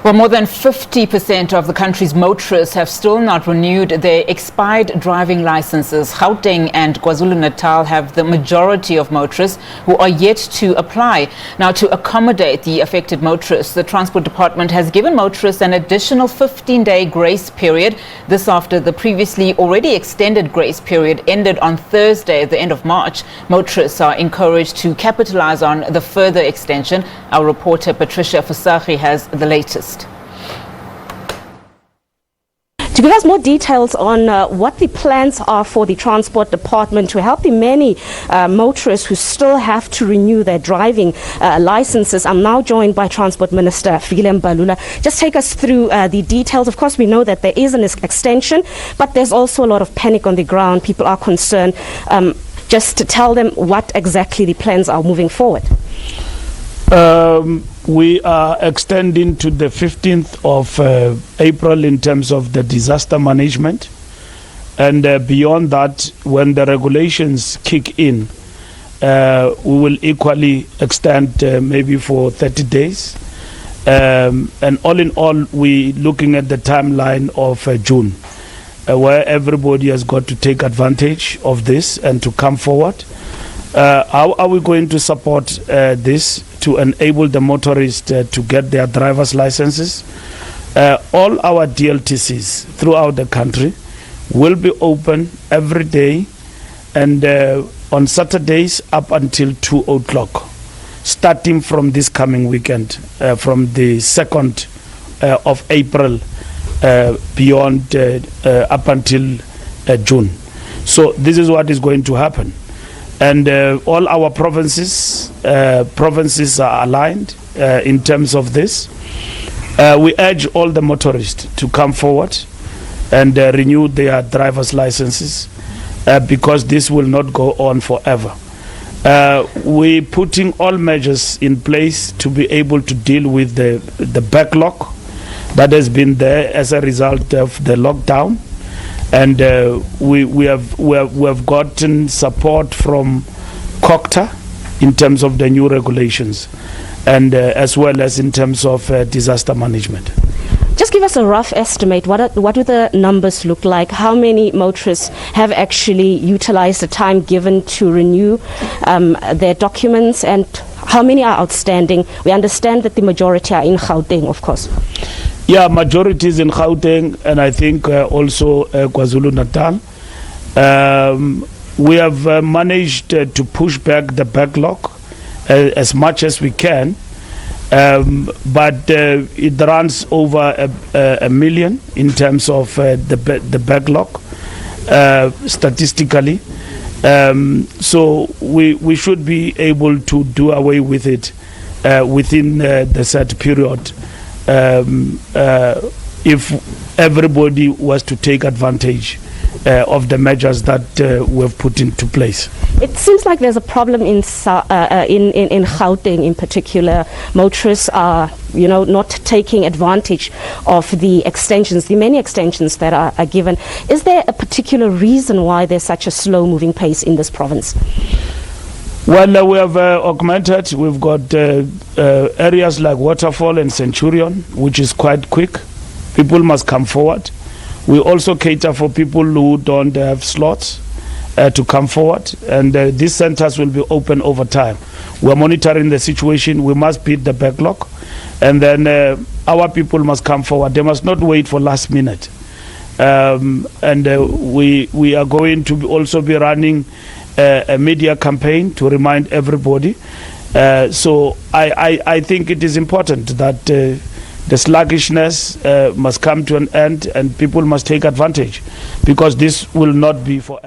Well, more than 50% of the country's motorists have still not renewed their expired driving licenses. Gauteng and KwaZulu-Natal have the majority of motorists who are yet to apply. Now, to accommodate the affected motorists, the Transport Department has given motorists an additional 15-day grace period. This after the previously already extended grace period ended on Thursday at the end of March. Motorists are encouraged to capitalize on the further extension. Our reporter Patricia Fasaghi has the latest. To give us more details on what the plans are for the Transport Department to help the many motorists who still have to renew their driving licenses, I'm now joined by Transport Minister Fikile Mbalula. Just take us through the details. Of course, we know that there is an extension, but there's also a lot of panic on the ground. People are concerned. Just to tell them what exactly the plans are moving forward. We are extending to the 15th of April in terms of the disaster management. And beyond that, when the regulations kick in, we will equally extend maybe for 30 days. And all in all, we're looking at the timeline of June, where everybody has got to take advantage of this and to come forward. How are we going to support this to enable the motorists to get their driver's licenses? All our DLTCs throughout the country will be open every day and on Saturdays up until 2 o'clock, starting from this coming weekend, from the 2nd of April beyond up until June. So this is what is going to happen. And all our provinces are aligned in terms of this. We urge all the motorists to come forward and renew their driver's licenses because this will not go on forever. We're putting all measures in place to be able to deal with the backlog that has been there as a result of the lockdown. And we have gotten support from COCTA in terms of the new regulations and as well as in terms of disaster management. Just give us a rough estimate. What do the numbers look like? How many motorists have actually utilized the time given to renew their documents, and how many are outstanding? We understand that the majority are in Gauteng, of course. Yeah, majority is in Gauteng, and I think also KwaZulu-Natal. We have managed to push back the backlog as much as we can, but it runs over a million in terms of the backlog statistically. So we should be able to do away with it within the set period. If everybody was to take advantage of the measures that we've put into place. It seems like there's a problem in Gauteng in particular. Motorists are, not taking advantage of the extensions, the many extensions that are given. Is there a particular reason why there's such a slow-moving pace in this province? Well, we have augmented. We've got areas like Waterfall and Centurion, which is quite quick. People must come forward. We also cater for people who don't have slots to come forward. And these centers will be open over time. We're monitoring the situation. We must beat the backlog. And then our people must come forward. They must not wait for last minute. And we are going to also be running a media campaign to remind everybody. So I think it is important that the sluggishness must come to an end and people must take advantage, because this will not be forever.